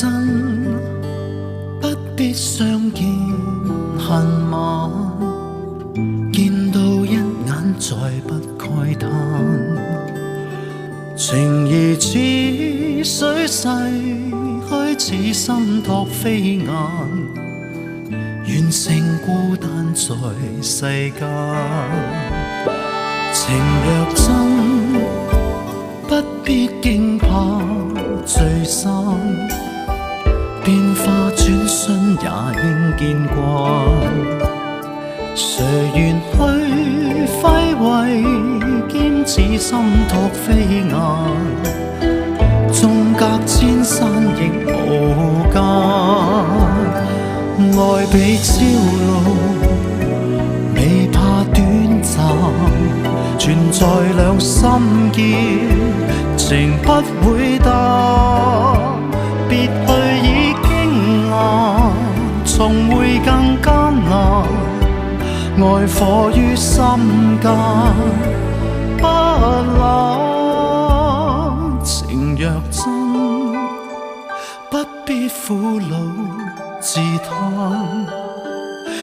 真，不必相見恨晚，見到一眼再不慨嘆。情義似水逝去，似心託飛雁，完成孤單在世間。情若真，不必驚怕聚散，變化轉瞬也應見慣。誰願去揮慧，兼此心託飛雁，縱隔千山亦無間。愛比朝露，未怕短暫，存在兩心間，情不會淡。別去已經難，重會更艱難。愛火於心間，不冷。情若真，不必苦惱自嘆。